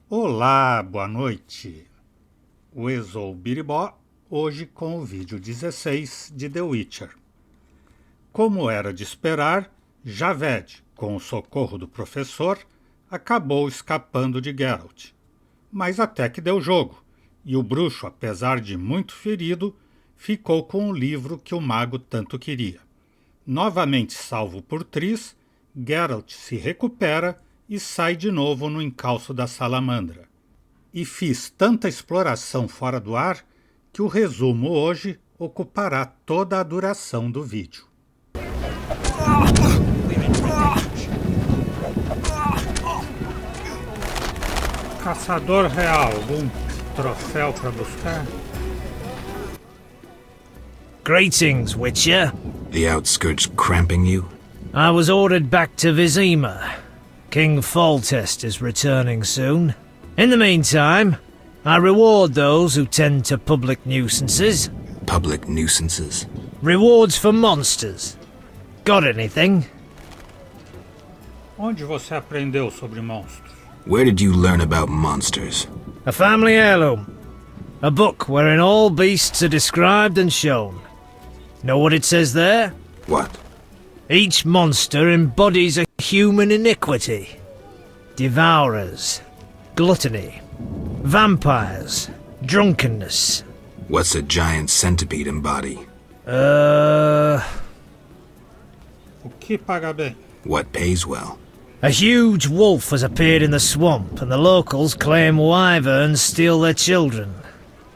Olá, boa noite. O Exou Biribó, hoje com o vídeo 16 de The Witcher. Como era de esperar, Javed, com o socorro do professor, acabou escapando de Geralt. Mas até que deu jogo, e o bruxo, apesar de muito ferido, ficou com o livro que o mago tanto queria. Novamente salvo por Triss, Geralt se recupera e sai de novo no encalço da salamandra. E fiz tanta exploração fora do ar que o resumo hoje ocupará toda a duração do vídeo. Caçador real, algum troféu para buscar? Greetings, Witcher. The outskirts cramping you? I was ordered back to Vizima. King Foltest is returning soon. In the meantime, I reward those who tend to public nuisances. Public nuisances? Rewards for monsters. Got anything? Onde você aprendeu sobre monstros? Where did you learn about monsters? A family heirloom. A book wherein all beasts are described and shown. Know what it says there? What? Each monster embodies a human iniquity. Devourers, gluttony, vampires, drunkenness. What's a giant centipede embody? O que paga bem? What pays well? A huge wolf has appeared in the swamp, and the locals claim wyverns steal their children.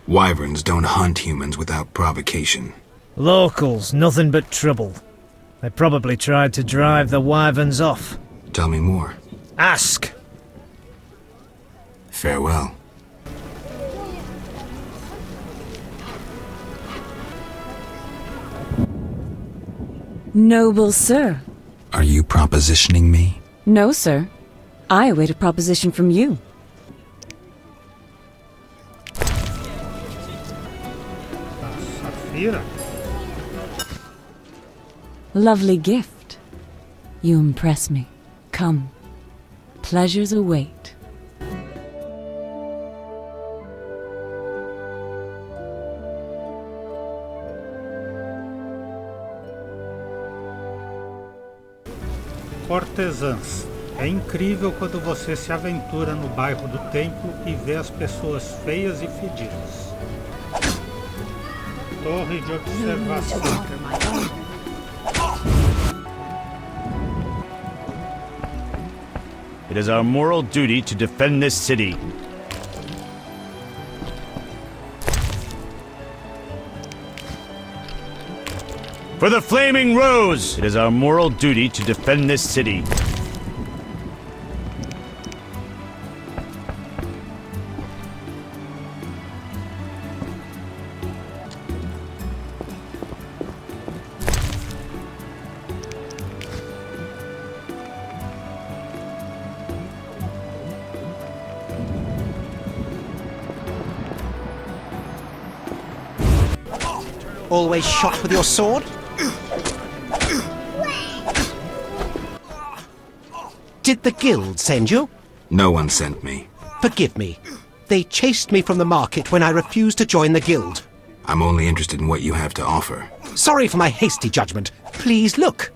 Wyverns don't hunt humans without provocation. Locals, nothing but trouble. They probably tried to drive the wyverns off. Tell me more. Ask! Farewell. Noble sir. Are you propositioning me? No, sir. I await a proposition from you. Safira? Lovely gift. You impress me. Come. Pleasures await. Cortesãs. É incrível quando você se aventura no bairro do templo e vê as pessoas feias e fedidas. Torre de observação. It is our moral duty to defend this city. For the Flaming Rose! It is our moral duty to defend this city. Always shot with your sword? Did the guild send you? No one sent me. Forgive me. They chased me from the market when I refused to join the guild. I'm only interested in what you have to offer. Sorry for my hasty judgment. Please look.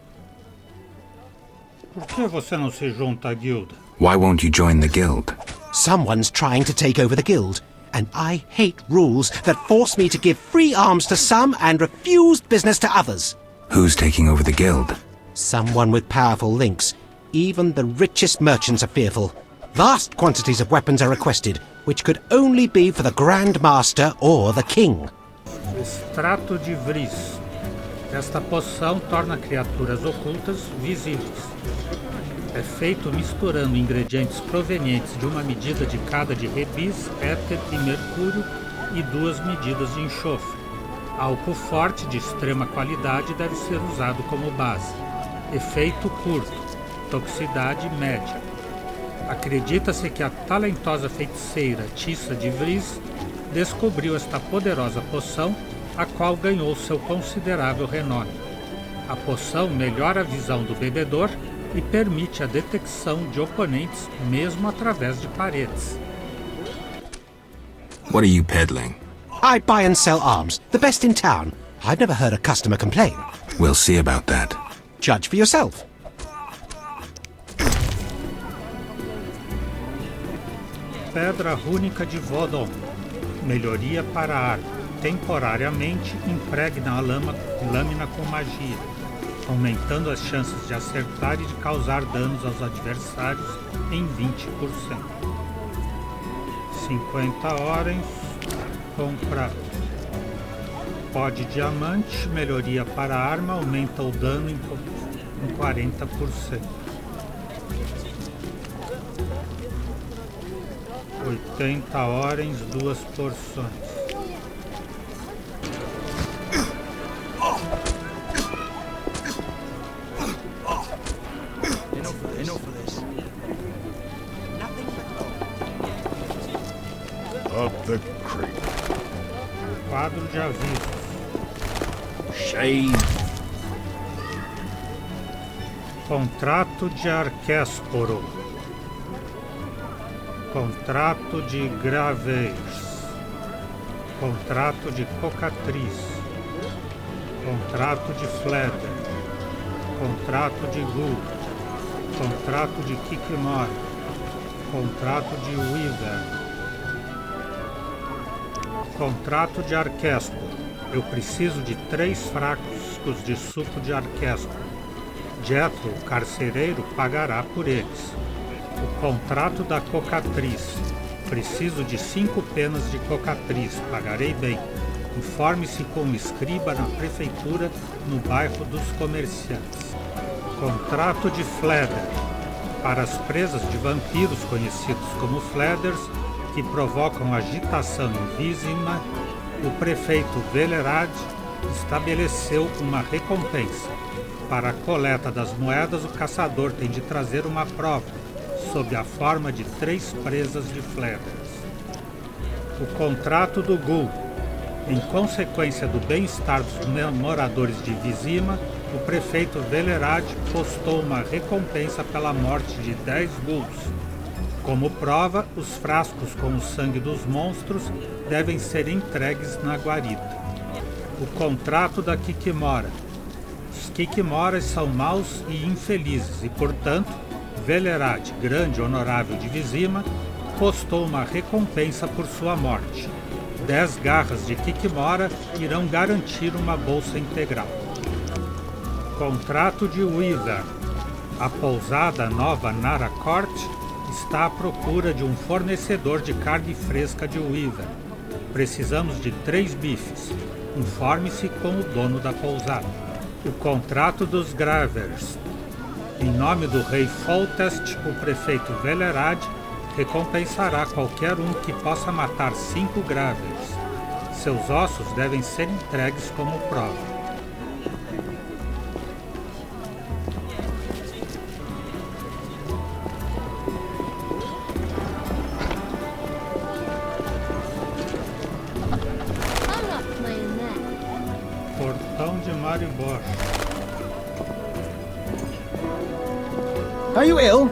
Por que você não se junta à guilda? Why won't you join the guild? Someone's trying to take over the guild, and I hate rules that force me to give free arms to some and refuse business to others. Who's taking over the guild? Someone with powerful links. Even the richest merchants are fearful. Vast quantities of weapons are requested, which could only be for the Grand Master or the King. Extrato de Vris. Esta poção torna criaturas ocultas visíveis. É feito misturando ingredientes provenientes de uma medida de cada de rebis, éter e mercúrio e 2 medidas de enxofre. Álcool forte de extrema qualidade deve ser usado como base. Efeito curto. Toxicidade média. Acredita-se que a talentosa feiticeira Tissa de Vris descobriu esta poderosa poção, a qual ganhou seu considerável renome. A poção melhora a visão do bebedor e permite a detecção de oponentes mesmo através de paredes. What are you peddling? I buy and sell arms, the best in town. I've never heard a customer complain. We'll see about that. Judge for yourself. Pedra rúnica de Vodon. Melhoria para a arma. Temporariamente impregna a lâmina com magia, aumentando as chances de acertar e de causar danos aos adversários em 20%. 50 horas. Comprar. Pó de diamante. Melhoria para a arma. Aumenta o dano em 40%. 80 horas, 2 porções. Up the creek. Quadro de avisos. Shame. Contrato de Arquésporo. Contrato de Graveirs. Contrato de Cocatriz. Contrato de Fleder. Contrato de Gul. Contrato de Kikimora. Contrato de Weaver. Contrato de Arquésporo. Eu preciso de 3 frascos de suco de Arquésporo. Jetro, o carcereiro, pagará por eles. O contrato da Cocatriz. Preciso de 5 penas de Cocatriz. Pagarei bem. Informe-se com o escriba na prefeitura no bairro dos comerciantes. Contrato de Fleder. Para as presas de vampiros conhecidos como Fleders, que provocam agitação em Vizima, o prefeito Velerad estabeleceu uma recompensa. Para a coleta das moedas, o caçador tem de trazer uma prova, sob a forma de 3 presas de Fleders. O contrato do Gul. Em consequência do bem-estar dos moradores de Vizima, o prefeito Velerad postou uma recompensa pela morte de 10 Guls. Como prova, os frascos com o sangue dos monstros devem ser entregues na guarita. O contrato da Kikimora. Os Kikimoras são maus e infelizes e, portanto, Velerad, grande e honorável de Vizima, postou uma recompensa por sua morte. 10 garras de Kikimora irão garantir uma bolsa integral. Contrato de Weaver. A pousada Nova Naracourt está à procura de um fornecedor de carne fresca de Weaver. Precisamos de 3 bifes. Informe-se com o dono da pousada. O contrato dos Gravers. Em nome do rei Foltest, o prefeito Velerad recompensará qualquer um que possa matar 5 Gravers. Seus ossos devem ser entregues como prova. Portão de Maribor. Are you ill?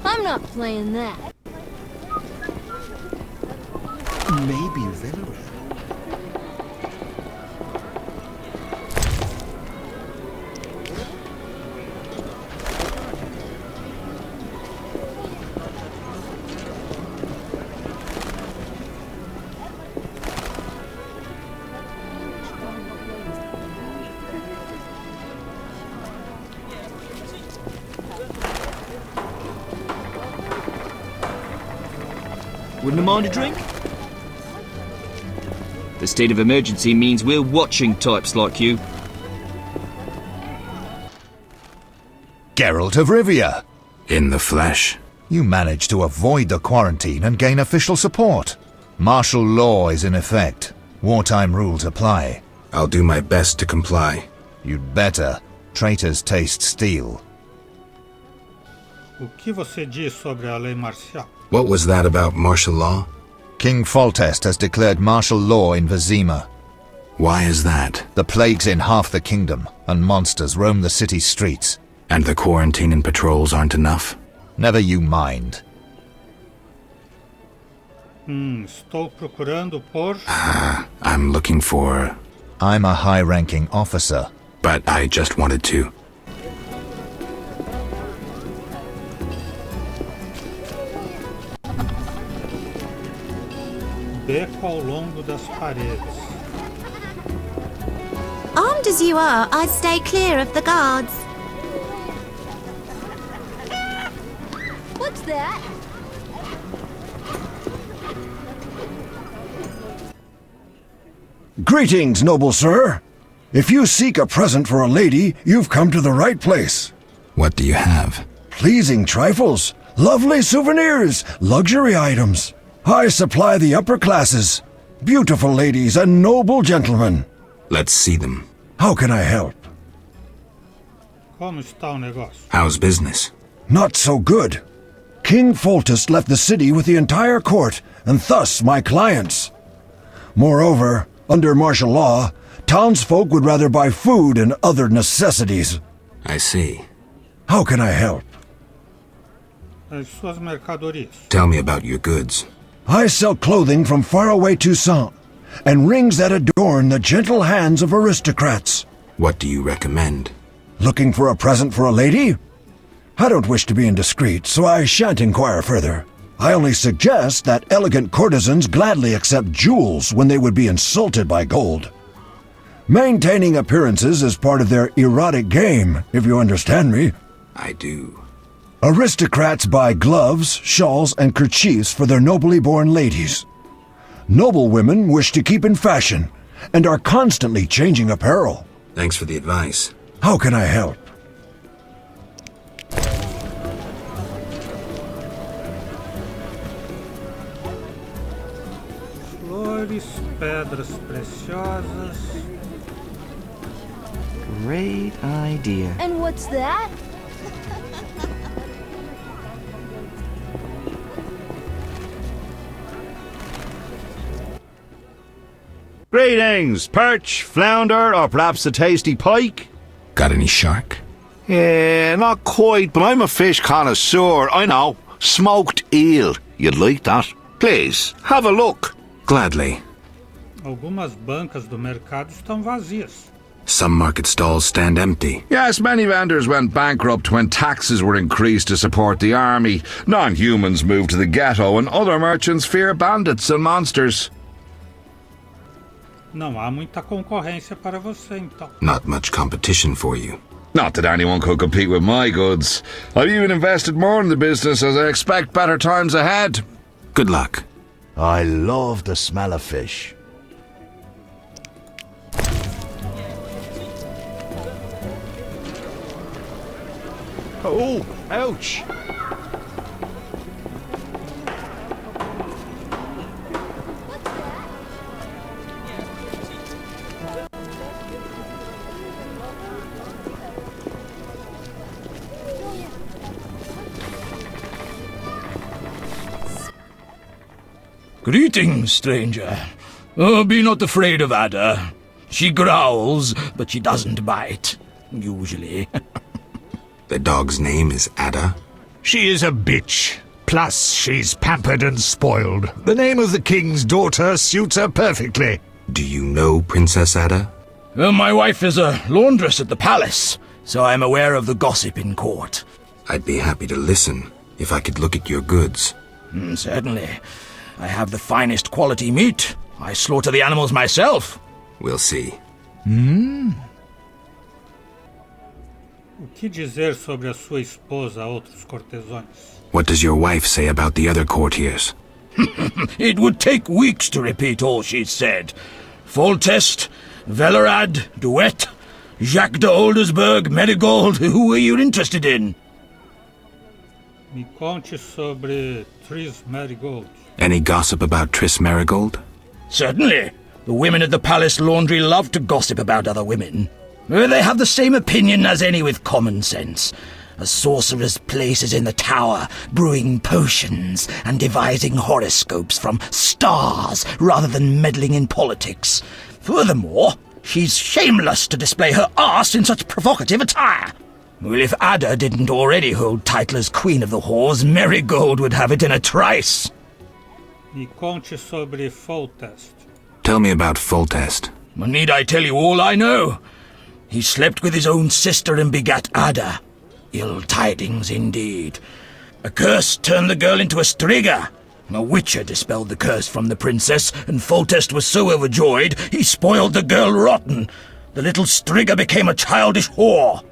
I'm not playing that. Maybe Venerable. Wouldn't mind a drink? The state of emergency means we're watching types like you. Geralt of Rivia. In the flesh. You managed to avoid the quarantine and gain official support. Martial law is in effect. Wartime rules apply. I'll do my best to comply. You'd better. Traitors taste steel. O que você diz sobre a lei marcial? What was that about martial law? King Foltest has declared martial law in Vizima. Why is that? The plague's in half the kingdom, and monsters roam the city streets. And the quarantine and patrols aren't enough? Never you mind. Estou procurando por... I'm looking for... I'm a high-ranking officer. But I just wanted to. Beco ao longo das paredes. Armed as you are, I'd stay clear of the guards. What's that? Greetings, noble sir. If you seek a present for a lady, you've come to the right place. What do you have? Pleasing trifles, lovely souvenirs, luxury items. I supply the upper classes, beautiful ladies and noble gentlemen. Let's see them. How can I help? Como está o negócio? How's business? Not so good. King Foltest left the city with the entire court, and thus my clients. Moreover, under martial law, townsfolk would rather buy food and other necessities. I see. How can I help? As suas mercadorias. Tell me about your goods. I sell clothing from faraway Toussaint, and rings that adorn the gentle hands of aristocrats. What do you recommend? Looking for a present for a lady? I don't wish to be indiscreet, so I shan't inquire further. I only suggest that elegant courtesans gladly accept jewels when they would be insulted by gold. Maintaining appearances is part of their erotic game, if you understand me. I do. Aristocrats buy gloves, shawls, and kerchiefs for their nobly born ladies. Noble women wish to keep in fashion, and are constantly changing apparel. Thanks for the advice. How can I help? Flores, pedras preciosas. Great idea. And what's that? Greetings, perch, flounder, or perhaps a tasty pike? Got any shark? Yeah, not quite, but I'm a fish connoisseur, I know. Smoked eel. You'd like that? Please, have a look. Gladly. Algumas bancas do mercado estão vazias. Some market stalls stand empty. Yes, many vendors went bankrupt when taxes were increased to support the army. Non-humans moved to the ghetto, and other merchants fear bandits and monsters. Não há muita concorrência para você, então. Not much competition for you. Not that anyone could compete with my goods. I've even invested more in the business as I expect better times ahead. Good luck. I love the smell of fish. Oh, ouch! Greetings, stranger. Oh, be not afraid of Ada. She growls, but she doesn't bite. Usually. The dog's name is Ada? She is a bitch. Plus, she's pampered and spoiled. The name of the king's daughter suits her perfectly. Do you know Princess Ada? My wife is a laundress at the palace, so I'm aware of the gossip in court. I'd be happy to listen, if I could look at your goods. Certainly. I have the finest quality meat. I slaughter the animals myself. We'll see. O que dizer sobre a sua esposa a outros cortesões? What does your wife say about the other courtiers? It would take weeks to repeat all she said. Foltest, Velerad, Duet, Jacques de Oldersburg, Marigold. Who are you interested in? Me conte sobre Tris Marigold. Any gossip about Tris Marigold? Certainly. The women at the palace laundry love to gossip about other women. They have the same opinion as any with common sense. A sorcerer's place is in the tower, brewing potions and devising horoscopes from stars rather than meddling in politics. Furthermore, she's shameless to display her arse in such provocative attire. Well, if Ada didn't already hold title as Queen of the Whores, Marigold would have it in a trice. Me conte sobre Foltest. Tell me about Foltest. Need I tell you all I know? He slept with his own sister and begat Ada. Ill tidings indeed. A curse turned the girl into a striga. A witcher dispelled the curse from the princess, and Foltest was so overjoyed he spoiled the girl rotten. The little striga became a childish whore.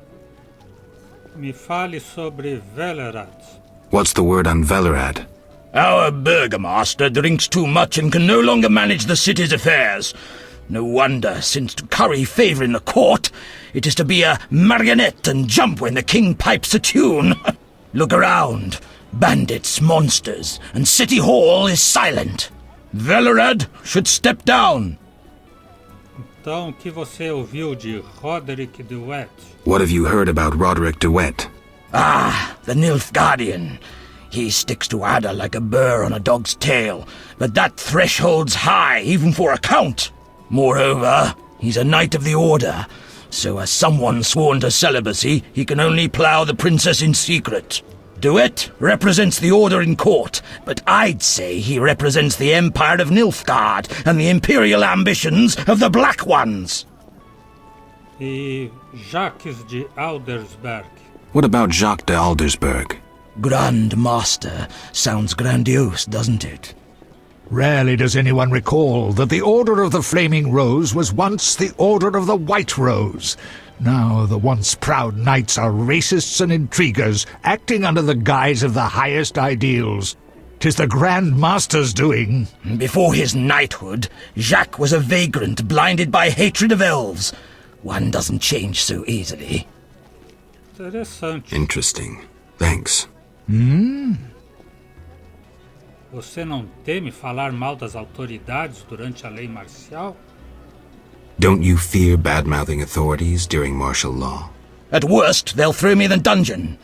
Me fale sobre Velerad. What's the word on Velerad? Our burgomaster drinks too much and can no longer manage the city's affairs. No wonder, since to curry favour in the court, it is to be a marionette and jump when the king pipes a tune. Look around. Bandits, monsters, and City Hall is silent. Velerad should step down. Então, o que você ouviu de Roderick de Wet? What have you heard about Roderick de Wet? Ah, the Nilfgaardian. He sticks to Ada like a burr on a dog's tail, but that threshold's high even for a count. Moreover, he's a knight of the order, so as someone sworn to celibacy, he can only plough the princess in secret. De Wet represents the order in court, but I'd say he represents the empire of Nilfgaard and the imperial ambitions of the Black Ones. E Jacques de Aldersberg. What about Jacques de Aldersberg? Grand Master sounds grandiose, doesn't it? Rarely does anyone recall that the Order of the Flaming Rose was once the Order of the White Rose. Now the once proud knights are racists and intriguers, acting under the guise of the highest ideals. 'Tis the Grand Master's doing. Before his knighthood, Jacques was a vagrant blinded by hatred of elves. One doesn't change so easily. Interessante. Interesting. Thanks. Você não teme falar mal das autoridades durante a lei marcial? Don't you fear bad-mouthing authorities during martial law? At worst, they'll throw me in the dungeon.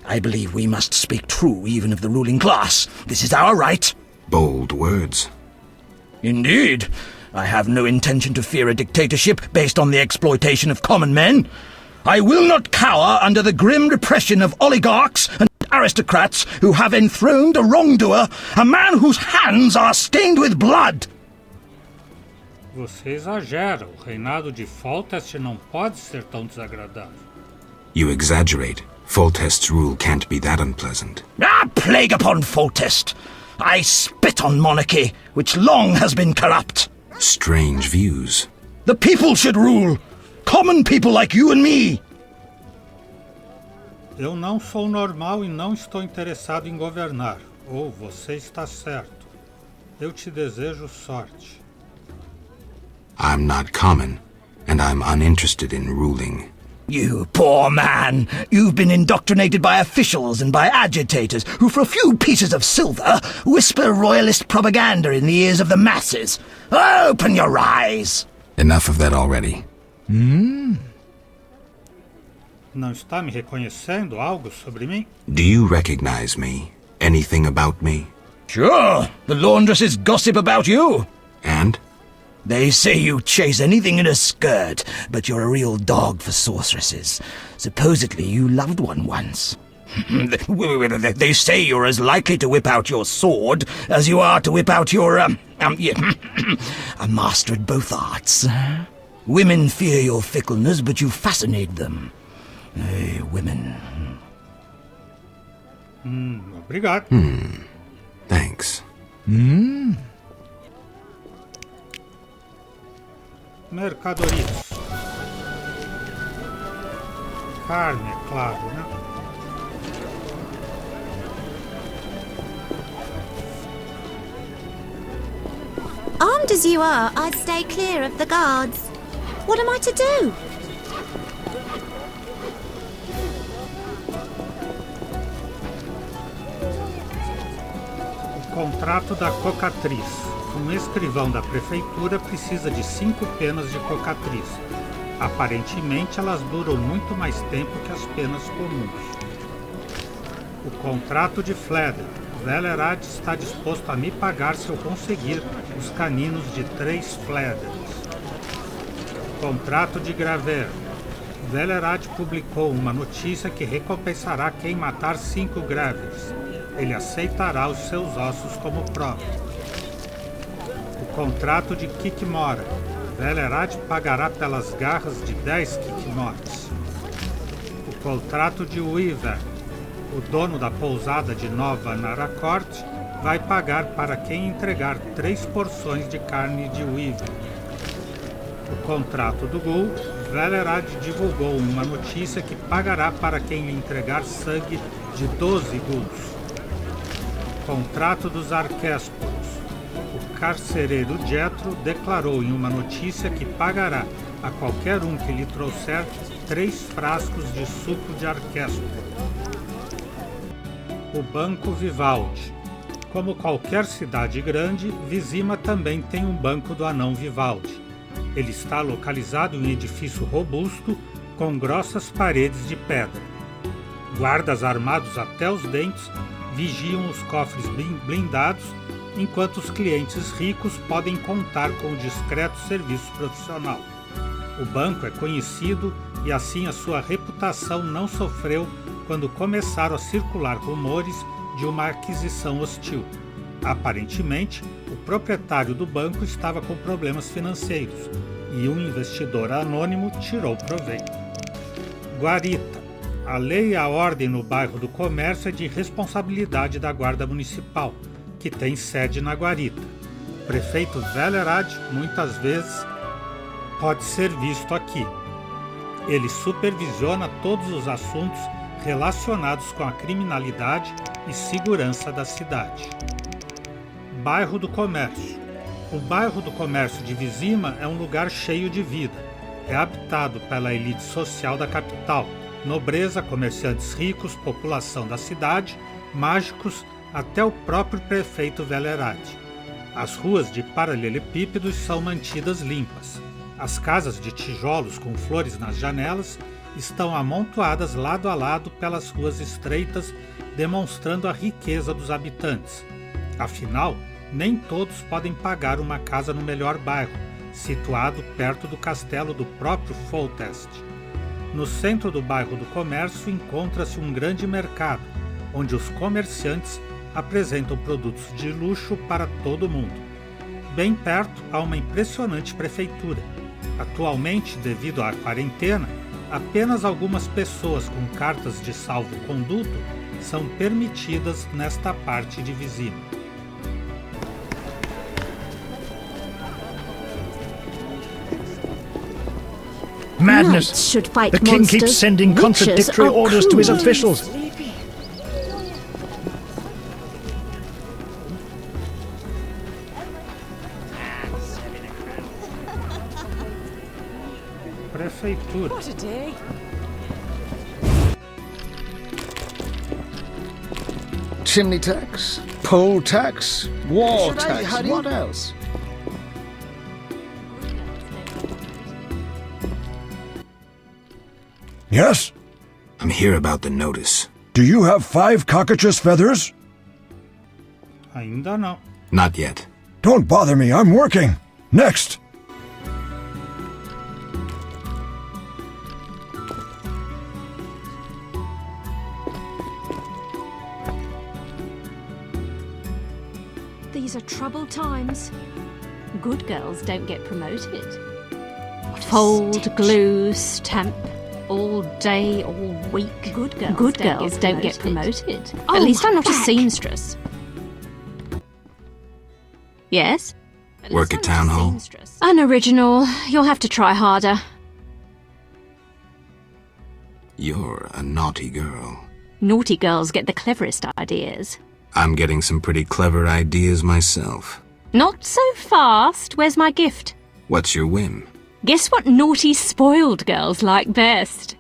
I believe we must speak true even of the ruling class. This is our right. Bold words. Indeed. I have no intention to fear a dictatorship based on the exploitation of common men. I will not cower under the grim repression of oligarchs and aristocrats who have enthroned a wrongdoer, a man whose hands are stained with blood. Você exagera. O reinado de Foltest não pode ser tão desagradável. You exaggerate. Foltest's rule can't be that unpleasant. Ah, plague upon Foltest! I spit on monarchy, which long has been corrupt. Strange views. The people should rule. Common people like you and me. Eu não sou normal e não estou interessado em governar. Ou você está certo. Eu te desejo sorte. I'm not common, and I'm uninterested in ruling. You poor man! You've been indoctrinated by officials and by agitators who, for a few pieces of silver, whisper royalist propaganda in the ears of the masses. Open your eyes! Enough of that already. Não está me reconhecendo algo sobre mim? Do you recognize me? Anything about me? Sure. The laundresses gossip about you. And? They say you chase anything in a skirt, but you're a real dog for sorceresses. Supposedly you loved one once. They say you're as likely to whip out your sword as you are to whip out your, a master at both arts. Women fear your fickleness, but you fascinate them. Women. Obrigado. Thanks. Mercadorias. Carne, é claro, né? Armed as you are, I'd stay clear of the guards. What am I to do? O contrato da cocatriz. Um escrivão da prefeitura precisa de 5 penas de cocatriz. Aparentemente, elas duram muito mais tempo que as penas comuns. O contrato de Fleder. Velerad está disposto a me pagar se eu conseguir os caninos de 3 Fleders. Contrato de graver. Velerad publicou uma notícia que recompensará quem matar 5 gravers. Ele aceitará os seus ossos como prova. O contrato de Kikmora. Velerad pagará pelas garras de 10 Kikmoras. O contrato de Weaver. O dono da pousada de Nova Naracourt vai pagar para quem entregar 3 porções de carne de Weaver. O contrato do Ghoul. Velerad divulgou uma notícia que pagará para quem lhe entregar sangue de 12 Ghouls. Contrato dos Arquésporos. O carcereiro Jethro declarou em uma notícia que pagará a qualquer um que lhe trouxer 3 frascos de suco de Arquésporo. O Banco Vivaldi. Como qualquer cidade grande, Vizima também tem um Banco do Anão Vivaldi. Ele está localizado em um edifício robusto com grossas paredes de pedra. Guardas armados até os dentes vigiam os cofres blindados, enquanto os clientes ricos podem contar com um discreto serviço profissional. O banco é conhecido e assim a sua reputação não sofreu quando começaram a circular rumores de uma aquisição hostil. Aparentemente, o proprietário do banco estava com problemas financeiros e um investidor anônimo tirou proveito. Guarita. A lei e a ordem no bairro do Comércio é de responsabilidade da Guarda Municipal, que tem sede na Guarita. O prefeito Velerad, muitas vezes, pode ser visto aqui. Ele supervisiona todos os assuntos relacionados com a criminalidade e segurança da cidade. Bairro do Comércio. O bairro do Comércio de Vizima é um lugar cheio de vida. É habitado pela elite social da capital, nobreza, comerciantes ricos, população da cidade, mágicos, até o próprio prefeito Velerad. As ruas de paralelepípedos são mantidas limpas. As casas de tijolos com flores nas janelas estão amontoadas lado a lado pelas ruas estreitas, demonstrando a riqueza dos habitantes. Afinal, nem todos podem pagar uma casa no melhor bairro, situado perto do castelo do próprio Foltest. No centro do bairro do Comércio encontra-se um grande mercado, onde os comerciantes apresentam produtos de luxo para todo mundo. Bem perto há uma impressionante prefeitura. Atualmente, devido à quarentena, apenas algumas pessoas com cartas de salvo-conduto são permitidas nesta parte de Vizima. Madness! The king keeps sending contradictory orders to his officials. Prefeitura. What a day! Chimney tax, poll tax, war Should I tax, hurry? what else? Yes? I'm here about the notice. Do you have 5 cockatrice feathers? Ainda não. Not yet. Don't bother me, I'm working. Next! These are troubled times. Good girls don't get promoted. Fold, glue, stamp, all day, all week. Good girls don't get promoted. Oh, At least I'm my not a back. seamstress. Yes? Work at town hall? Unoriginal. You'll have to try harder. You're a naughty girl. Naughty girls get the cleverest ideas. I'm getting some pretty clever ideas myself. Not so fast. Where's my gift? What's your whim? Guess what naughty, spoiled girls like best?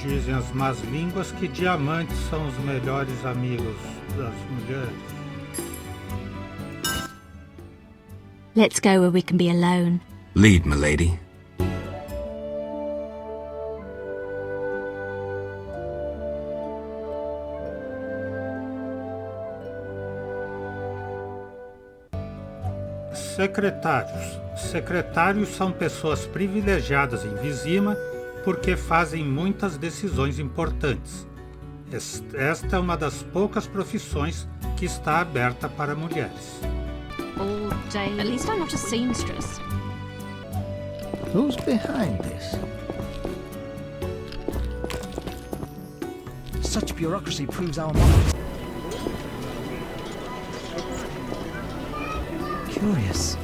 Dizem as más línguas que diamantes são os melhores amigos das mulheres. Let's go where we can be alone. Lead, milady. Secretários. Secretários são pessoas privilegiadas em Vizima porque fazem muitas decisões importantes. Esta é uma das poucas profissões que está aberta para mulheres. All day. At least I'm not a seamstress. Who's behind this? Such bureaucracy proves our model. Curious.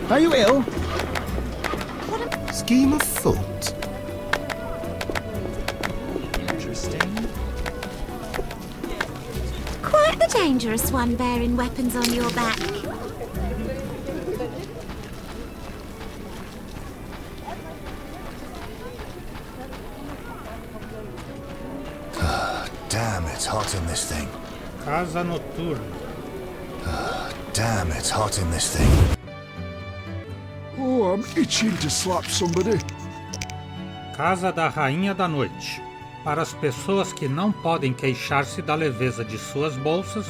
Are you ill? Scheme afoot. Interesting. Quite the dangerous one bearing weapons on your back. Damn, it's hot in this thing. Casa Noturna. Damn, it's hot in this thing. Oh, I'm itching to slap somebody. Casa da Rainha da Noite. Para as pessoas que não podem queixar-se da leveza de suas bolsas,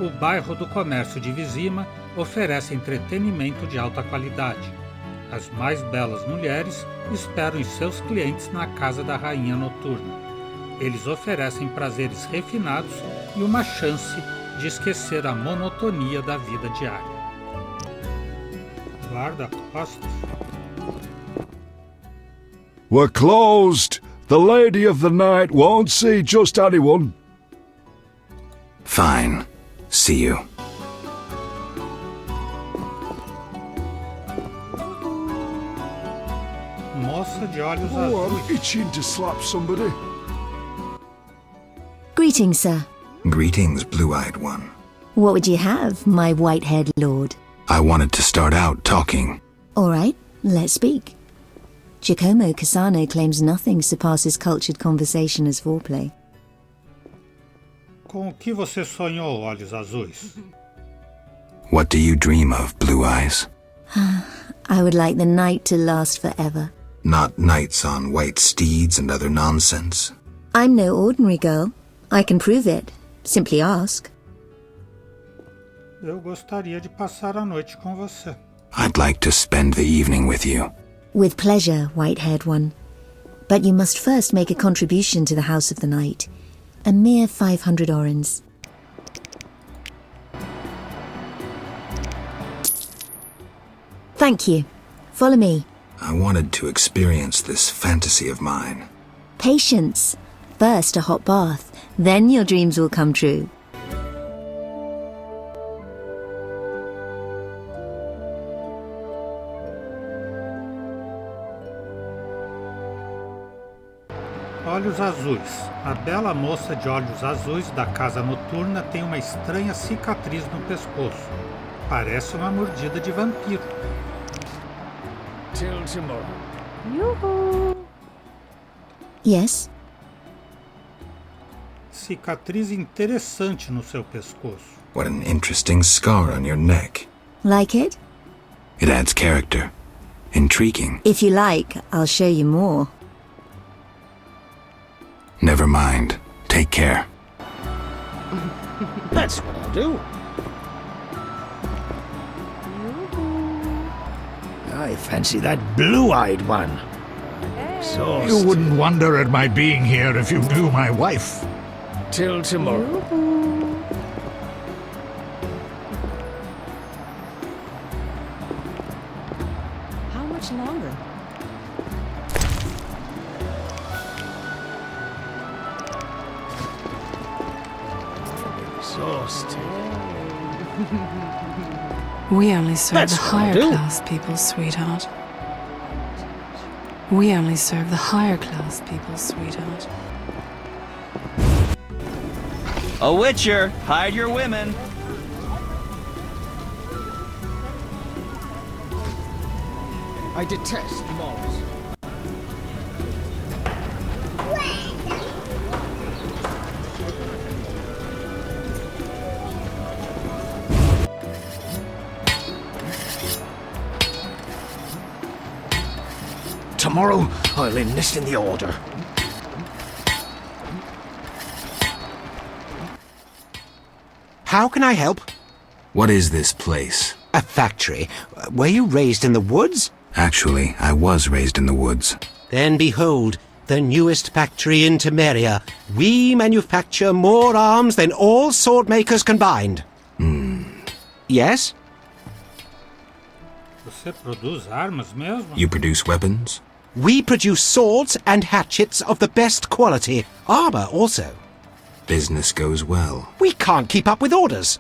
o bairro do comércio de Vizima oferece entretenimento de alta qualidade. As mais belas mulheres esperam os seus clientes na Casa da Rainha Noturna. Eles oferecem prazeres refinados e uma chance de esquecer a monotonia da vida diária. Guarda-costas. We're closed. The lady of the night won't see just anyone. Fine. See you. Moça de olhos Oh, azuis. I'm itching to slap somebody. Greetings, sir. Greetings, blue-eyed one. What would you have, my white-haired lord? I wanted to start out talking. All right, let's speak. Giacomo Cassano claims nothing surpasses cultured conversation as foreplay. Com o que você sonhou, olhos azuis? What do you dream of, Blue Eyes? I would like the night to last forever. Not knights on white steeds and other nonsense. I'm no ordinary girl. I can prove it. Simply ask. Eu gostaria de passar a noite com você. I'd like to spend the evening with you. With pleasure, white-haired one. But you must first make a contribution to the House of the Night. A mere 500 orens. Thank you. Follow me. I wanted to experience this fantasy of mine. Patience. First a hot bath, then your dreams will come true. Olhos azuis. A bela moça de olhos azuis da casa noturna tem uma estranha cicatriz no pescoço. Parece uma mordida de vampiro. Till tomorrow. Yoo-hoo. Yes? Cicatriz interessante no seu pescoço. What an interesting scar on your neck. Like it? It adds character. Intriguing. If you like, I'll show you more. Never mind. Take care. That's what I'll do. I fancy that blue-eyed one. Exhausted. You wouldn't wonder at my being here if you knew my wife. Till tomorrow. How much longer? Exhausted. We only serve That's the what I'll higher do. class people, sweetheart. We only serve the higher class people, sweetheart. A witcher, hide your women. I detest mobs. tomorrow I'll enlist in the order. How can I help? What is this place? A factory. Were you raised in the woods? Actually, I was raised in the woods. Then behold, the newest factory in Temeria. We manufacture more arms than all sword makers combined. Yes? Você produz armas mesmo? You produce weapons? We produce swords and hatchets of the best quality. Armor also. Business goes well. We can't keep up with orders.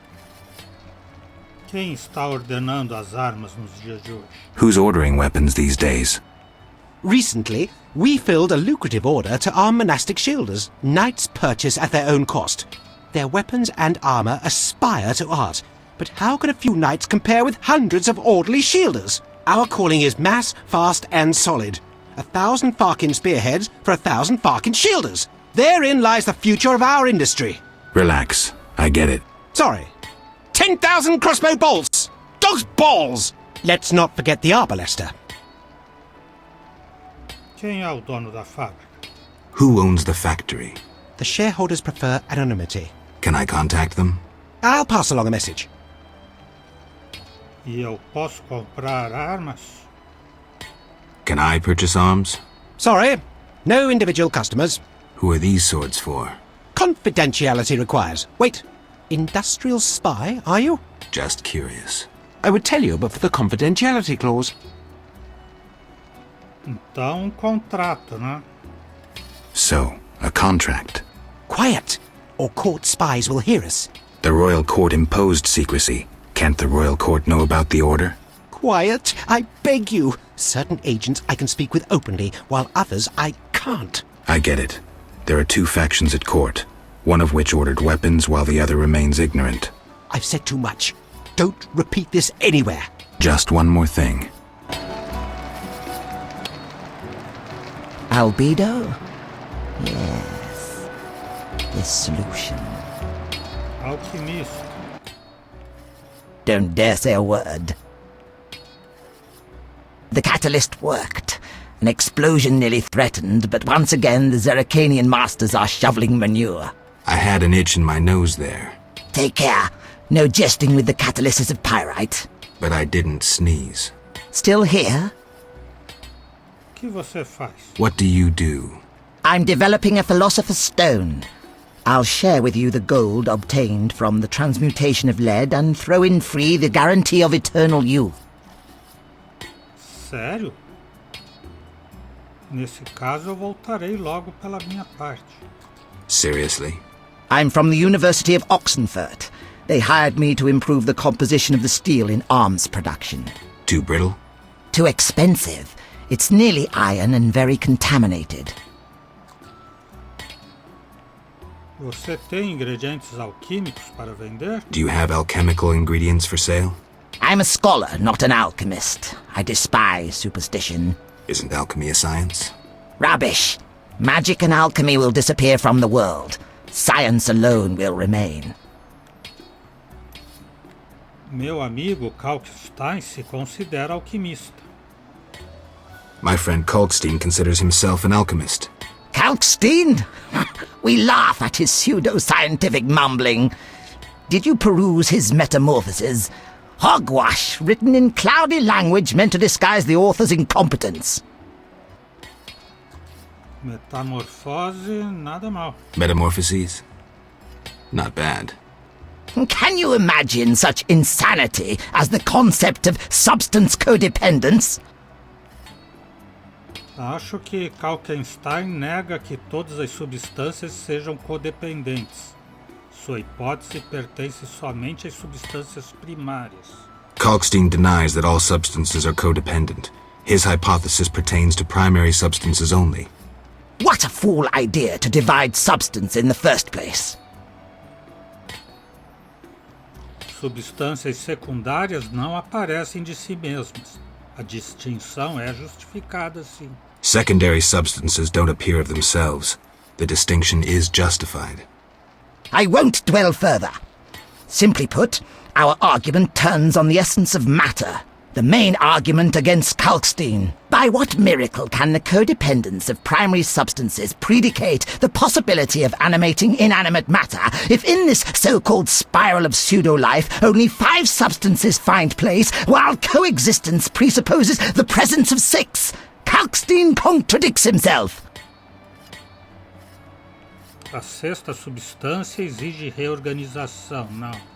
Quem está ordenando as armas nos dias de hoje? Who's ordering weapons these days? Recently, we filled a lucrative order to arm monastic shielders. Knights purchase at their own cost. Their weapons and armor aspire to art. But how can a few knights compare with hundreds of orderly shielders? Our calling is mass, fast, and solid. 1,000 Farkin spearheads for 1,000 Farkin shielders. Therein lies the future of our industry. Relax. I get it. Sorry. 10,000 crossbow bolts! Those balls! Let's not forget the arbalester. Quem é o dono da fábrica? Who owns the factory? The shareholders prefer anonymity. Can I contact them? I'll pass along a message. E eu posso comprar armas? Can I purchase arms? Sorry, no individual customers. Who are these swords for? Confidentiality requires. Wait, industrial spy, are you? Just curious. I would tell you, but for the confidentiality clause. Então, contrato, né? So, a contract. Quiet, or court spies will hear us. The royal court imposed secrecy. Can't the royal court know about the order? Quiet, I beg you. Certain agents I can speak with openly, while others I can't. I get it. There are two factions at court, one of which ordered weapons while the other remains ignorant. I've said too much. Don't repeat this anywhere. Just one more thing. Albedo? Yes. This solution. Alquimista. Don't dare say a word. The catalyst worked. An explosion nearly threatened, but once again the Zeracanian masters are shoveling manure. I had an itch in my nose there. Take care. No jesting with the catalysts of pyrite. But I didn't sneeze. Still here? O que você faz? What do you do? I'm developing a philosopher's stone. I'll share with you the gold obtained from the transmutation of lead and throw in free the guarantee of eternal youth. Sério? Nesse caso, eu voltarei logo pela minha parte. Seriously? I'm from the University of Oxenfurt. They hired me to improve the composition of the steel in arms production. Too brittle? Too expensive. It's nearly iron and very contaminated. Você tem ingredientes alquímicos para vender? Do you have alchemical ingredients for sale? I'm a scholar, not an alchemist. I despise superstition. Isn't alchemy a science? Rubbish! Magic and alchemy will disappear from the world. Science alone will remain. Meu amigo Kalkstein se considera alquimista. My friend Kalkstein considers himself an alchemist. Kalkstein? We laugh at his pseudo-scientific mumbling. Did you peruse his metamorphoses? Hogwash, written in cloudy language meant to disguise the author's incompetence. Metamorfose, nada mal. Metamorphoses? Not bad. Can you imagine such insanity as the concept of substance codependence? Acho que Kalkstein nega que todas as substâncias sejam codependentes. Sua hipótese pertence somente às substâncias primárias. Kalkstein denies that all substances are codependent. His hypothesis pertains to primary substances only. What a fool idea to divide substance in the first place. Substâncias secundárias não aparecem de si mesmas. A distinção é justificada, sim. Secondary substances don't appear of themselves. The distinction is justified. I won't dwell further. Simply put, our argument turns on the essence of matter. The main argument against Kalkstein. By what miracle can the codependence of primary substances predicate the possibility of animating inanimate matter if in this so-called spiral of pseudo-life only 5 substances find place while coexistence presupposes the presence of 6? Kalkstein contradicts himself. A sexta substância exige reorganização, não.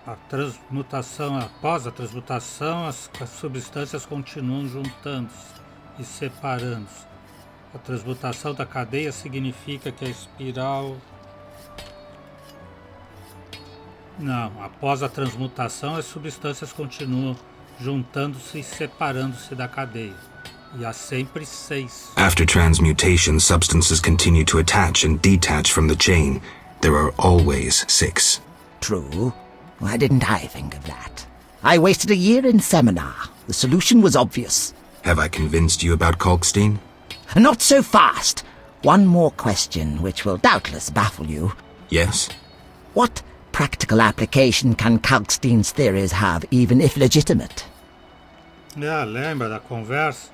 A transmutação, após a transmutação, as substâncias continuam juntando-se e separando-se. A transmutação da cadeia significa que a espiral... Não, após a transmutação, as substâncias continuam juntando-se e separando-se da cadeia. E há sempre 6. After transmutation, substances continue to attach and detach from the chain. There are always 6. True. Why didn't I think of that? I wasted a year in seminar. The solution was obvious. Have I convinced you about Kalkstein? Not so fast. One more question, which will doubtless baffle you. Yes? What practical application can Kalkstein's theories have, even if legitimate? Lembra da conversa?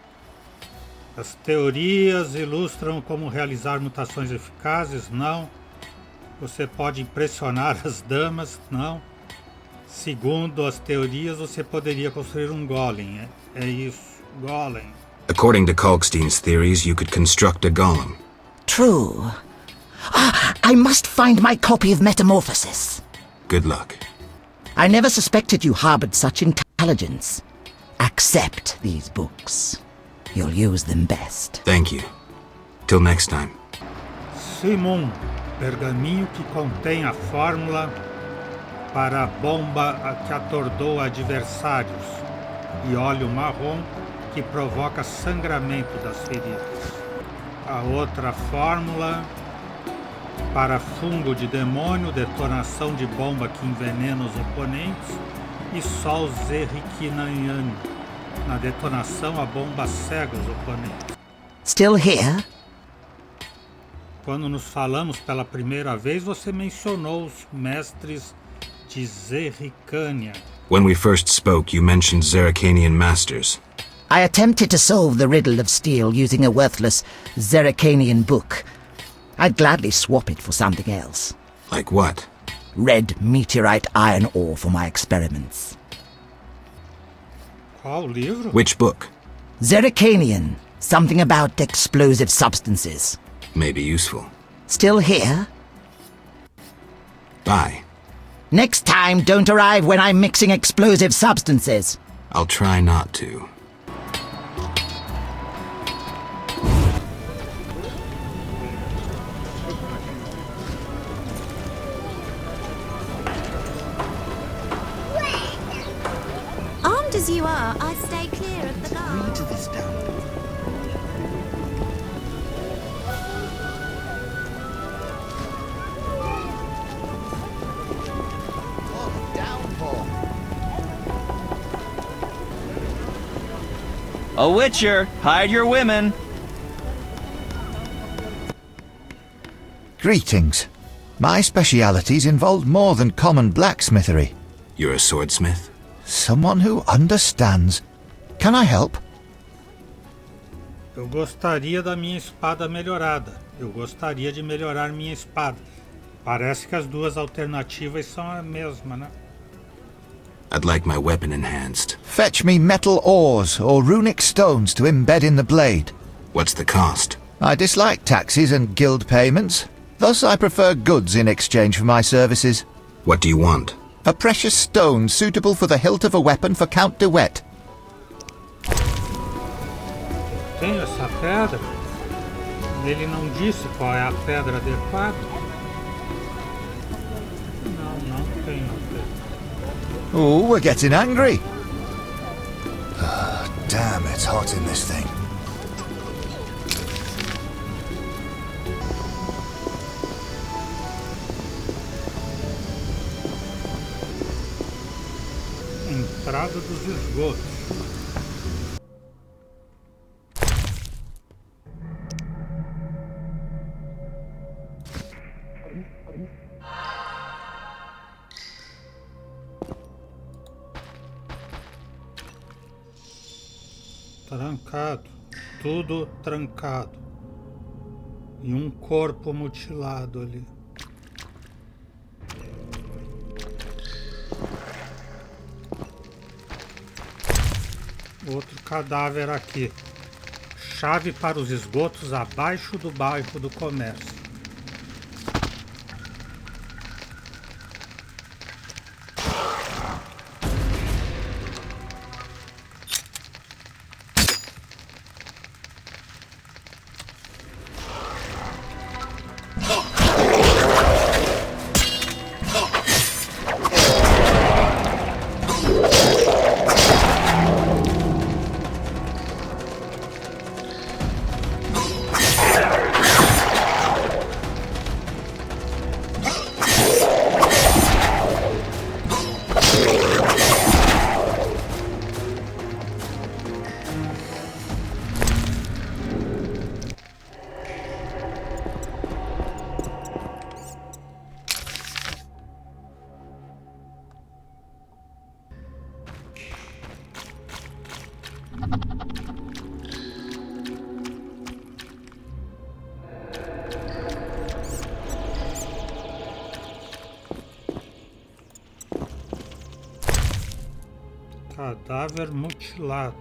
As teorias ilustram como realizar mutações eficazes? Não. Você pode impressionar as damas? Não. Segundo as teorias, você poderia construir um golem. É isso, golem. According to Kalkstein's theories, you could construct a golem. True. I must find my copy of Metamorphosis. Good luck. I never suspected you harbored such intelligence. Accept these books. You'll use them best. Thank you. Till next time. Simon, pergaminho que contém a fórmula para a bomba que atordou adversários e óleo marrom que provoca sangramento das feridas. A outra fórmula para fungo de demônio, detonação de bomba que envenena os oponentes e sol zerriquinaniano. Na detonação, a bomba cega os oponentes. Still here? Quando nos falamos pela primeira vez, você mencionou os mestres de Zerricânia. When we first spoke, you mentioned Zerricanian masters. I attempted to solve the riddle of steel using a worthless Zerricanian book. I'd gladly swap it for something else. Like what? Red meteorite iron ore for my experiments. Qual livro? Which book? Zerricanian. Something about explosive substances. May be useful. Still here? Bye. Next time, don't arrive when I'm mixing explosive substances. I'll try not to. Armed as you are, I'd stay clear of the guards. Read this down. A witcher! Hide your women! Greetings. My specialities involve more than common blacksmithery. You're a swordsmith? Someone who understands. Can I help? Eu gostaria da minha espada melhorada. Eu gostaria de melhorar minha espada. Parece que as duas alternativas são a mesma, né? I'd like my weapon enhanced. Fetch me metal ores or runic stones to embed in the blade. What's the cost? I dislike taxes and guild payments. Thus I prefer goods in exchange for my services. What do you want? A precious stone suitable for the hilt of a weapon for Count de Wet. Tem essa pedra? Ele não disse qual é a pedra adequada? Não tem a pedra. Oh, we're getting angry. Damn, it's hot in this thing. Entrada dos esgotos. Trancado. Tudo trancado. E um corpo mutilado ali. Outro cadáver aqui. Chave para os esgotos abaixo do bairro do comércio. Cadáver mutilado.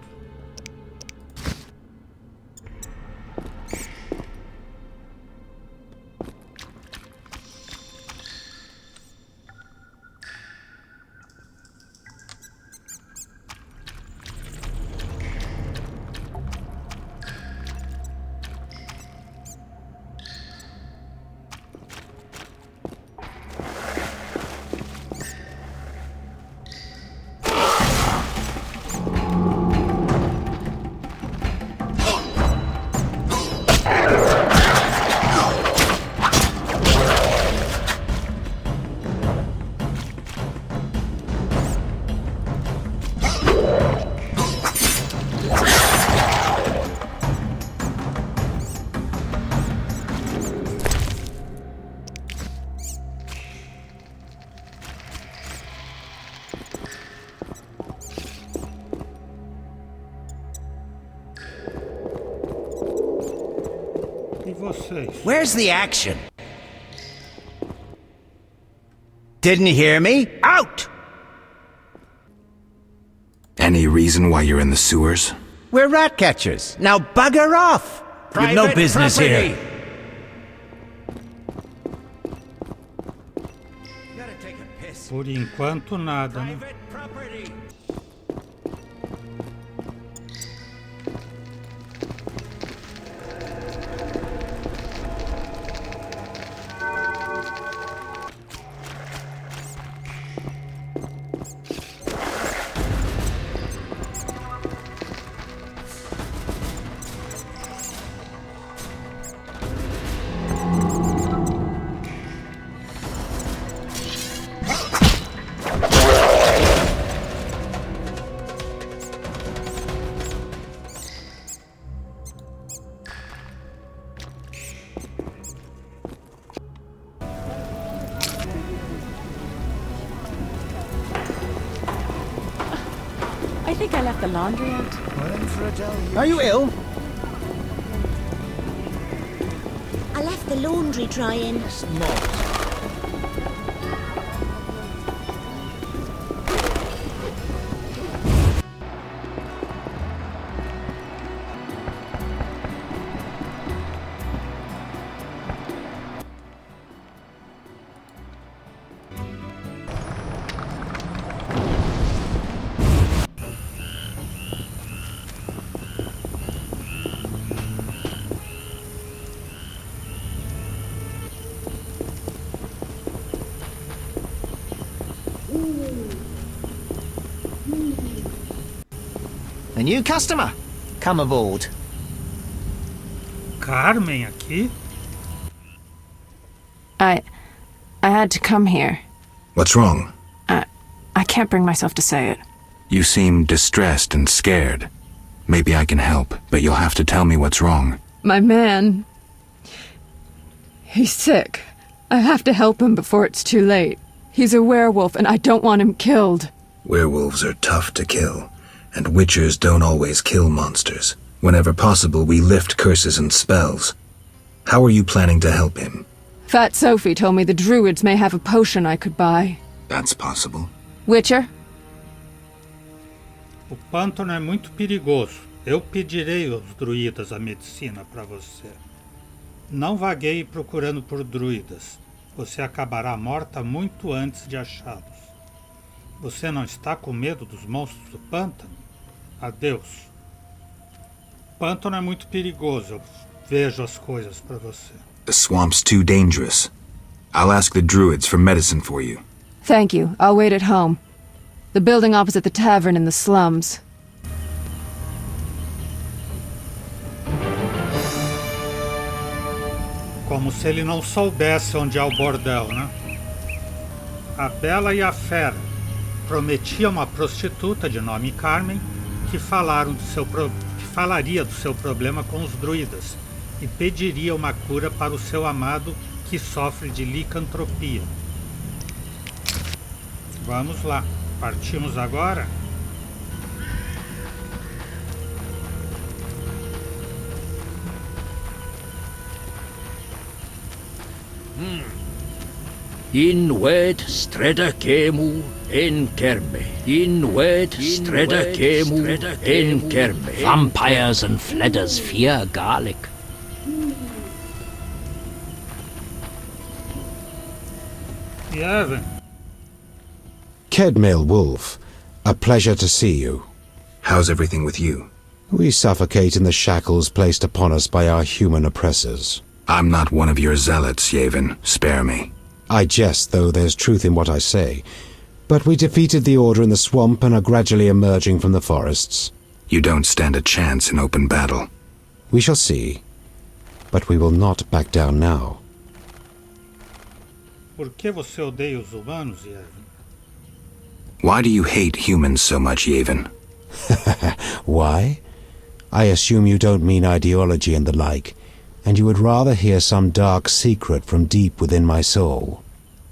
Where's the action? Didn't you hear me? Out! Any reason why you're in the sewers? We're rat catchers. Now bugger off! You've no business here. Por enquanto nada, né? I think I left the laundry out. Are you ill? I left the laundry drying. A new customer. Come aboard. Carmen aqui? I had to come here. What's wrong? I can't bring myself to say it. You seem distressed and scared. Maybe I can help, but you'll have to tell me what's wrong. My man... He's sick. I have to help him before it's too late. He's a werewolf and I don't want him killed. Werewolves are tough to kill. and witchers don't always kill monsters. Whenever possible, we lift curses and spells. How are you planning to help him? Fat Sophie told me the druids may have a potion I could buy. That's possible. Witcher? O pântano é muito perigoso. Eu pedirei aos druidas a medicina para você. Não vagueie procurando por druidas. Você acabará morta muito antes de achá-los. Você não está com medo dos monstros do pântano? Adeus. O pântano é muito perigoso. Eu vejo as coisas para você. The swamp's too dangerous. I'll ask the druids for medicine for you. Thank you. I'll wait at home. The building opposite the tavern in the slums. Como se ele não soubesse onde é o bordel, né? A Bela e a Fera prometiam uma prostituta de nome Carmen que falaria do seu problema com os druidas e pediria uma cura para o seu amado que sofre de licantropia. Vamos lá, partimos agora? Inwed streda kemu en kerme. Inwed streda kemu en kerme. Vampires and fledders fear garlic. Evan. Kedmail Wolf, a pleasure to see you. How's everything with you? We suffocate in the shackles placed upon us by our human oppressors. I'm not one of your zealots, Yavin. Spare me. I jest, though there's truth in what I say. But we defeated the Order in the swamp and are gradually emerging from the forests. You don't stand a chance in open battle. We shall see. But we will not back down now. Por que você odeia os humanos, Yavin? Why do you hate humans so much, Yavin? Why? I assume you don't mean ideology and the like, and you would rather hear some dark secret from deep within my soul.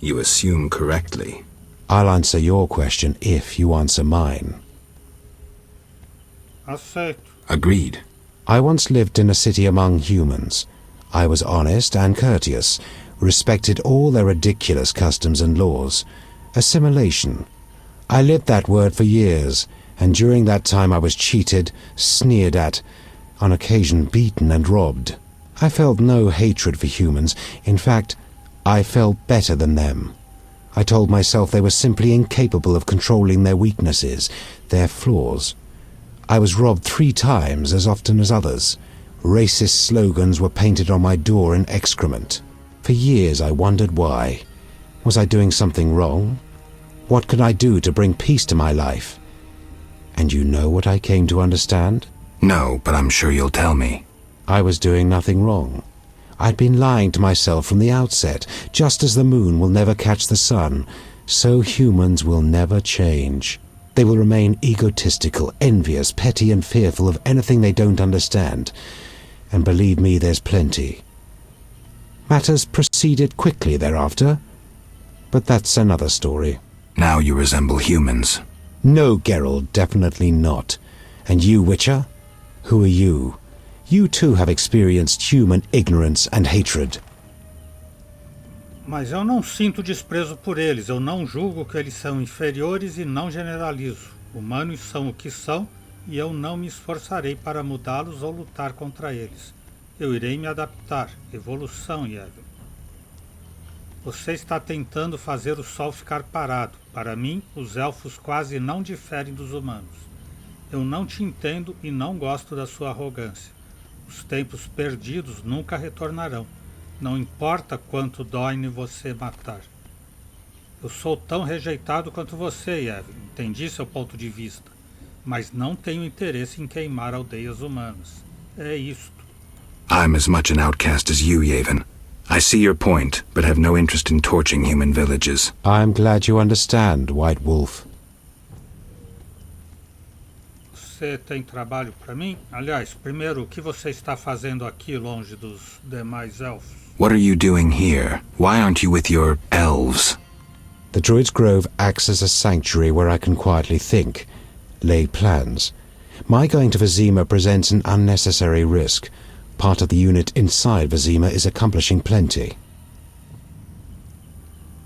You assume correctly. I'll answer your question if you answer mine. Aceito. Agreed. I once lived in a city among humans. I was honest and courteous, respected all their ridiculous customs and laws. Assimilation. I lived that word for years, and during that time I was cheated, sneered at, on occasion beaten and robbed. I felt no hatred for humans. In fact, I felt better than them. I told myself they were simply incapable of controlling their weaknesses, their flaws. I was robbed 3 times as often as others. Racist slogans were painted on my door in excrement. For years I wondered why. Was I doing something wrong? What could I do to bring peace to my life? And you know what I came to understand? No, but I'm sure you'll tell me. I was doing nothing wrong. I'd been lying to myself from the outset. Just as the moon will never catch the sun, so humans will never change. They will remain egotistical, envious, petty and fearful of anything they don't understand. And believe me, there's plenty. Matters proceeded quickly thereafter, but that's another story. Now you resemble humans. No, Geralt, definitely not. And you, Witcher? Who are you? You too have experienced human ignorance and hatred. Mas eu não sinto desprezo por eles. Eu não julgo que eles são inferiores e não generalizo. Humanos são o que são e eu não me esforçarei para mudá-los ou lutar contra eles. Eu irei me adaptar. Evolução, Yevon. Você está tentando fazer o sol ficar parado. Para mim, os elfos quase não diferem dos humanos. Eu não te entendo e não gosto da sua arrogância. Os tempos perdidos nunca retornarão. Não importa quanto dói-me você matar. Eu sou tão rejeitado quanto você, Yevon. Entendi seu ponto de vista. Mas não tenho interesse em queimar aldeias humanas. É isto. I'm as much an outcast as you, Yavin. I see your point, but have no interest in torching human villages. I'm glad you understand, White Wolf. Você tem trabalho para mim? Aliás, primeiro, o que você está fazendo aqui longe dos demais elfos? What are you doing here? Why aren't you with your elves? The Druid's Grove acts as a sanctuary where I can quietly think. laid plans. My going to Vizima presents an unnecessary risk. Part of the unit inside Vizima is accomplishing plenty.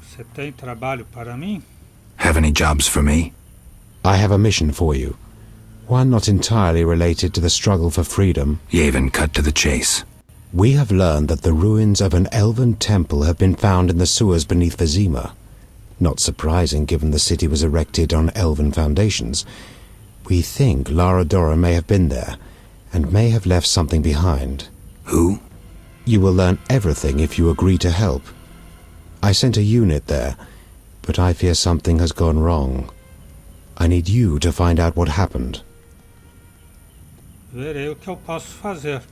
Você tem trabalho para mim? Have any jobs for me? I have a mission for you. One not entirely related to the struggle for freedom. Yavin, cut to the chase. We have learned that the ruins of an elven temple have been found in the sewers beneath Vizima. Not surprising, given the city was erected on elven foundations. We think Lara Dora may have been there, and may have left something behind. Who? You will learn everything if you agree to help. I sent a unit there, but I fear something has gone wrong. I need you to find out what happened. Verei o que eu posso fazer.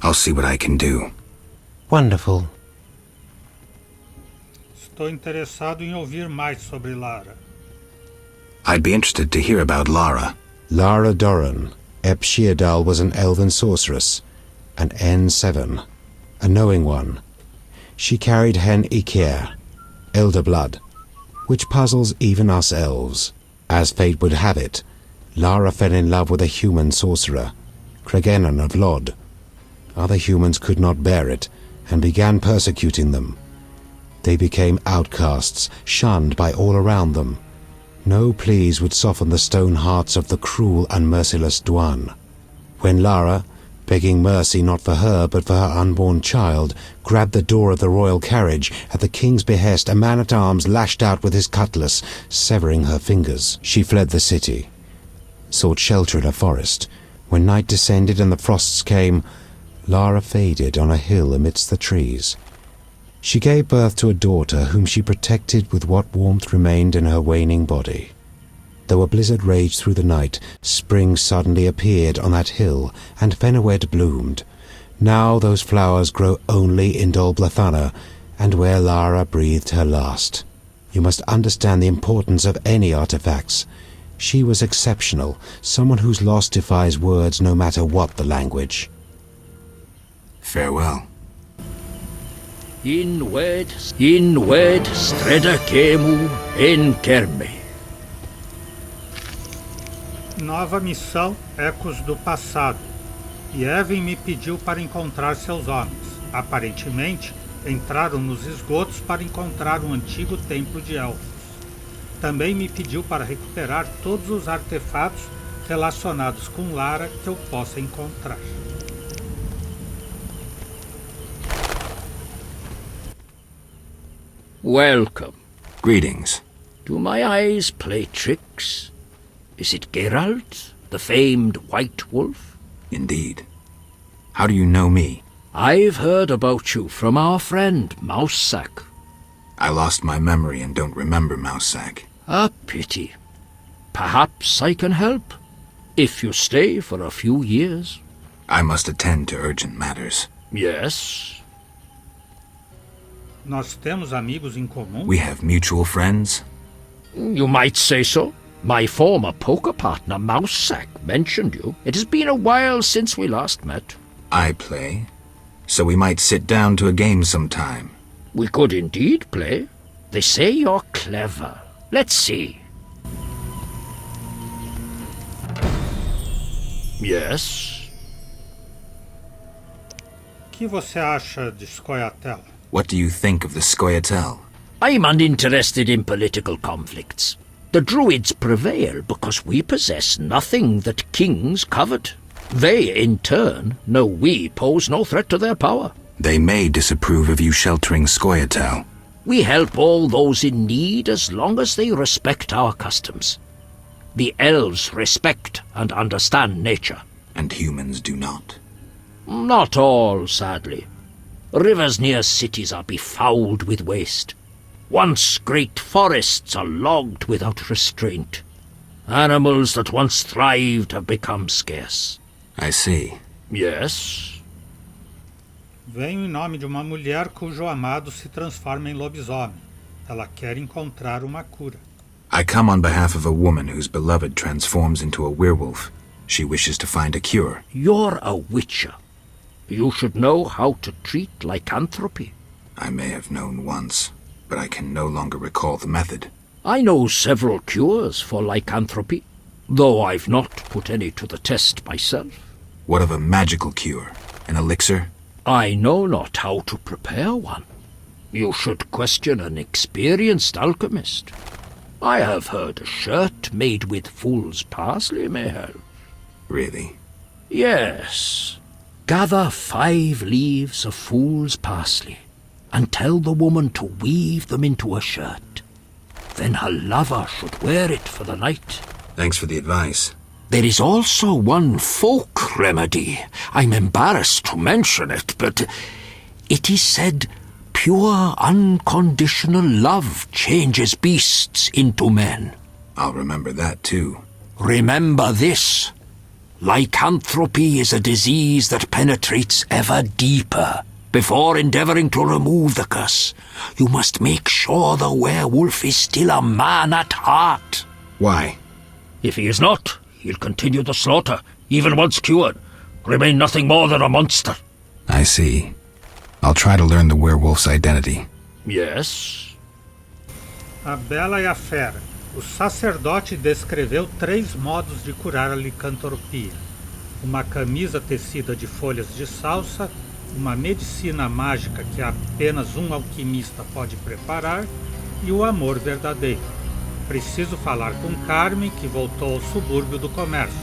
I'll see what I can do. Wonderful. Estou interessado em ouvir mais sobre Lara. I'd be interested to hear about Lara. Lara Doran, Eb Sheerdal was an elven sorceress, an N7, a knowing one. She carried Hen Ikea, elder blood, which puzzles even us elves. As fate would have it, Lara fell in love with a human sorcerer, Cregennan of Lod. Other humans could not bear it, and began persecuting them. They became outcasts, shunned by all around them. No pleas would soften the stone hearts of the cruel and merciless Dwan. When Lara, begging mercy not for her but for her unborn child, grabbed the door of the royal carriage, at the king's behest a man-at-arms lashed out with his cutlass, severing her fingers. She fled the city, sought shelter in a forest. When night descended and the frosts came, Lara faded on a hill amidst the trees. She gave birth to a daughter whom she protected with what warmth remained in her waning body. Though a blizzard raged through the night, spring suddenly appeared on that hill, and Fenawed bloomed. Now those flowers grow only in Dol Blathana, and where Lara breathed her last. You must understand the importance of any artifacts. She was exceptional, someone whose loss defies words no matter what the language. Farewell. Inwed streda quemu en kerme. Nova missão, Ecos do Passado. Yevin me pediu para encontrar seus homens. Aparentemente, entraram nos esgotos para encontrar um antigo templo de elfos. Também me pediu para recuperar todos os artefatos relacionados com Lara que eu possa encontrar. Welcome. Greetings. Do my eyes play tricks? Is it Geralt, the famed White Wolf? Indeed. How do you know me? I've heard about you from our friend, Mousesack. I lost my memory and don't remember Mousesack. A pity. Perhaps I can help, if you stay for a few years. I must attend to urgent matters. Yes. Nós temos amigos em comum? We have mutual friends? You might say so. My former poker partner, Mousesack, mentioned you. It has been a while since we last met. I play, so we might sit down to a game sometime. We could indeed play. They say you're clever. Let's see. Yes? O que você acha de Scoia'tael? What do you think of the Scoia'tael? I'm uninterested in political conflicts. The Druids prevail because we possess nothing that kings covet. They, in turn, know we pose no threat to their power. They may disapprove of you sheltering Scoia'tael. We help all those in need as long as they respect our customs. The elves respect and understand nature. And humans do not. Not all, sadly. Rivers near cities are befouled with waste. Once great forests are logged without restraint. Animals that once thrived have become scarce. I see. Yes? Venho em nome de uma mulher cujo amado se transforma em lobisomem. Ela quer encontrar uma cura. I come on behalf of a woman whose beloved transforms into a werewolf. She wishes to find a cure. You're a witcher. You should know how to treat lycanthropy. I may have known once, but I can no longer recall the method. I know several cures for lycanthropy. though I've not put any to the test myself. What of a magical cure? An elixir? I know not how to prepare one. You should question an experienced alchemist. I have heard a shirt made with fool's parsley may help. Really? Yes. Gather 5 leaves of fool's parsley and tell the woman to weave them into a shirt. Then her lover should wear it for the night. Thanks for the advice. There is also one folk remedy. I'm embarrassed to mention it, but it is said pure, unconditional love changes beasts into men. I'll remember that too. Remember this. Lycanthropy is a disease that penetrates ever deeper. Before endeavoring to remove the curse, you must make sure the werewolf is still a man at heart. Why? If he is not, he'll continue the slaughter, even once cured. Remain nothing more than a monster. I see. I'll try to learn the werewolf's identity. Yes? A Bela e a Fera. O sacerdote descreveu 3 modos de curar a licantropia. Uma camisa tecida de folhas de salsa, uma medicina mágica que apenas um alquimista pode preparar e o amor verdadeiro. Preciso falar com Carmen, que voltou ao subúrbio do comércio.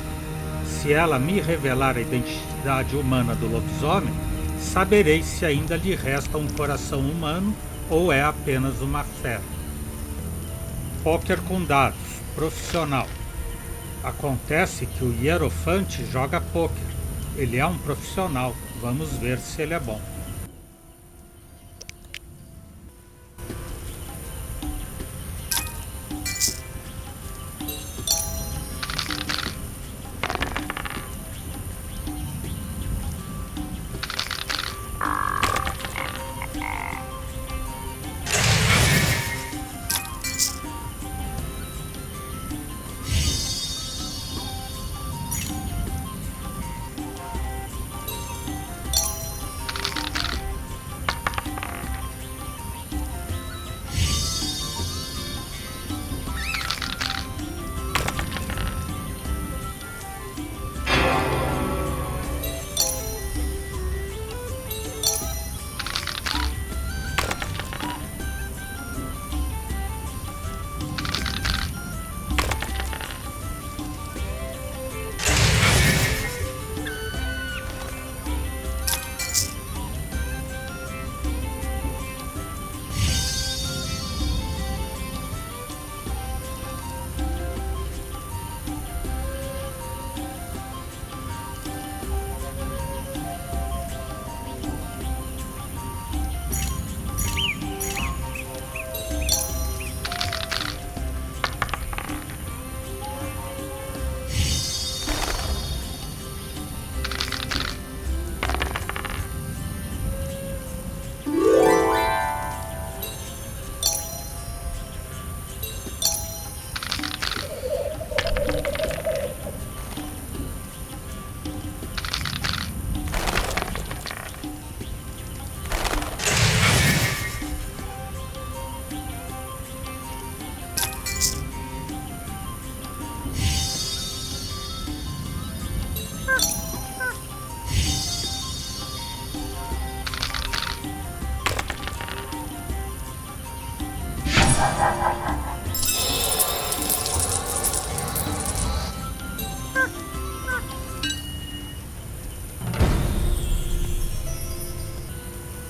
Se ela me revelar a identidade humana do lobisomem, saberei se ainda lhe resta um coração humano ou é apenas uma fera. Póquer com dados, profissional. Acontece que o hierofante joga pôquer. Ele é um profissional. Vamos ver se ele é bom.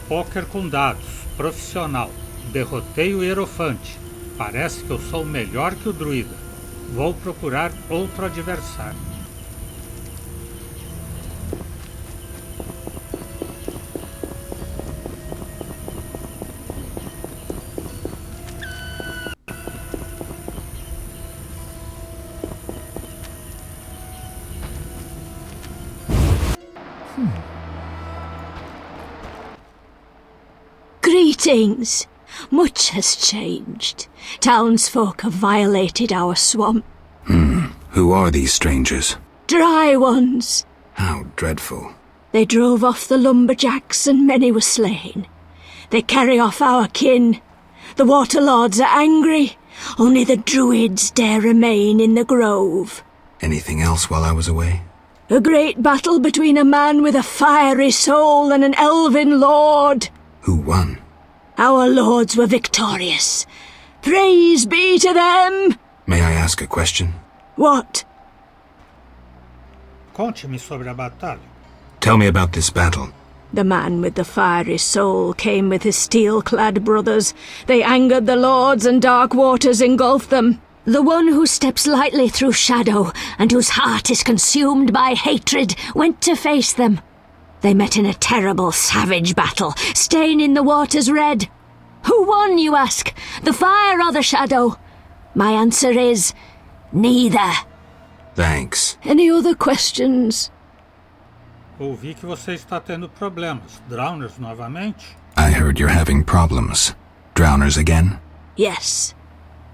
Póquer com dados, profissional. Derrotei o hierofante. Parece que eu sou melhor que o druida. Vou procurar outro adversário. Greetings. Much has changed. Townsfolk have violated our swamp. Who are these strangers? Dry ones. How dreadful. They drove off the lumberjacks and many were slain. They carry off our kin. The water lords are angry. Only the druids dare remain in the grove. Anything else while I was away? A great battle between a man with a fiery soul and an elven lord. Who won? Our lords were victorious. Praise be to them! May I ask a question? What? Conte-me sobre a batalha. Tell me about this battle. The man with the fiery soul came with his steel-clad brothers. They angered the lords and dark waters engulfed them. The one who steps lightly through shadow and whose heart is consumed by hatred went to face them. They met in a terrible, savage battle, staining the waters red. Who won, you ask? The fire or the shadow? My answer is, neither. Thanks. Any other questions? Ouvi que você está tendo problemas. Drowners novamente? I heard you're having problems. Drowners again? Yes,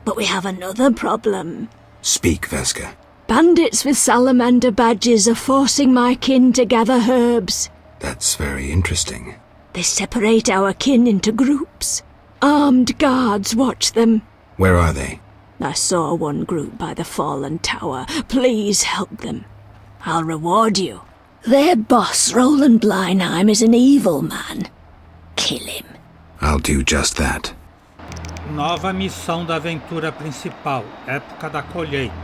but we have another problem. Speak, Vesca. Bandits with salamander badges are forcing my kin to gather herbs. That's very interesting. They separate our kin into groups. Armed guards watch them. Where are they? I saw one group by the fallen tower. Please help them. I'll reward you. Their boss, Roland Bleinheim, is an evil man. Kill him. I'll do just that. Nova missão da aventura principal, época da colheita.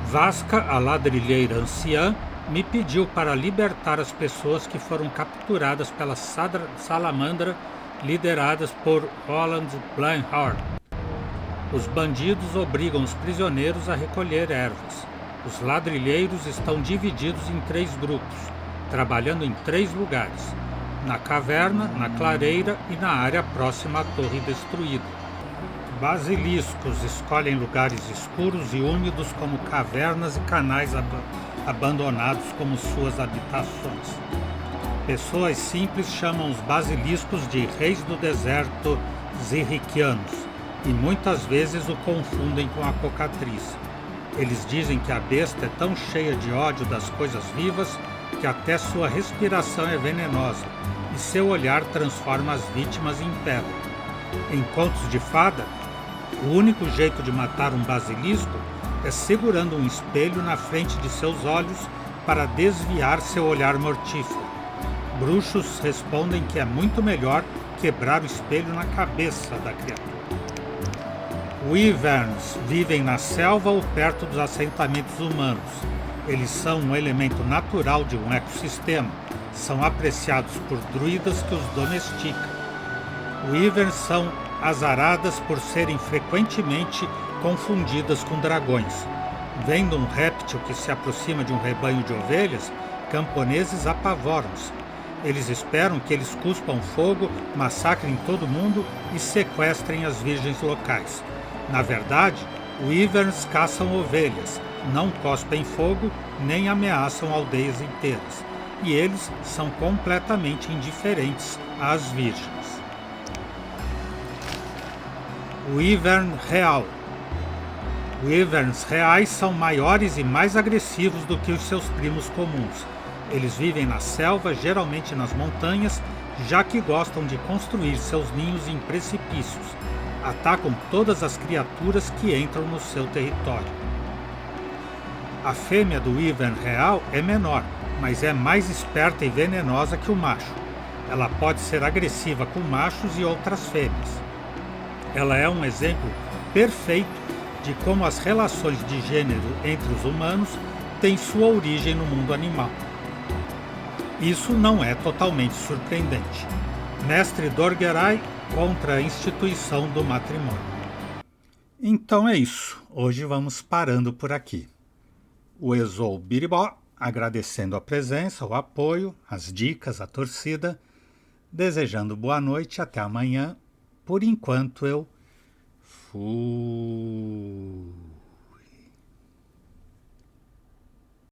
Vasca, a ladrilheira anciã, me pediu para libertar as pessoas que foram capturadas pela salamandra lideradas por Roland Bleinheim. Os bandidos obrigam os prisioneiros a recolher ervas. Os ladrilheiros estão divididos em 3 grupos, trabalhando em 3 lugares: na caverna, na clareira e na área próxima à torre destruída. Basiliscos escolhem lugares escuros e úmidos como cavernas e canais abandonados como suas habitações. Pessoas simples chamam os basiliscos de reis do deserto zirriquianos e muitas vezes o confundem com a cocatriz. Eles dizem que a besta é tão cheia de ódio das coisas vivas que até sua respiração é venenosa e seu olhar transforma as vítimas em pedra. Em contos de fada, o único jeito de matar um basilisco é segurando um espelho na frente de seus olhos para desviar seu olhar mortífero. Bruxos respondem que é muito melhor quebrar o espelho na cabeça da criatura. Wyverns vivem na selva ou perto dos assentamentos humanos. Eles são um elemento natural de um ecossistema. São apreciados por druidas que os domesticam. Wyverns são azaradas por serem frequentemente confundidas com dragões. Vendo um réptil que se aproxima de um rebanho de ovelhas, camponeses apavoram-se. Eles esperam que eles cuspam fogo, massacrem todo mundo e sequestrem as virgens locais. Na verdade, Wyverns caçam ovelhas, não cospem fogo, nem ameaçam aldeias inteiras. E eles são completamente indiferentes às virgens. Wyvern real. Wyverns reais são maiores e mais agressivos do que os seus primos comuns. Eles vivem na selva, geralmente nas montanhas, já que gostam de construir seus ninhos em precipícios. Atacam todas as criaturas que entram no seu território. A fêmea do Wyvern real é menor, mas é mais esperta e venenosa que o macho. Ela pode ser agressiva com machos e outras fêmeas. Ela é um exemplo perfeito de como as relações de gênero entre os humanos têm sua origem no mundo animal. Isso não é totalmente surpreendente. Mestre Dorgerai contra a instituição do matrimônio. Então é isso. Hoje vamos parando por aqui. O Exou Biribó, agradecendo a presença, o apoio, as dicas, a torcida, desejando boa noite e até amanhã. Por enquanto eu fui.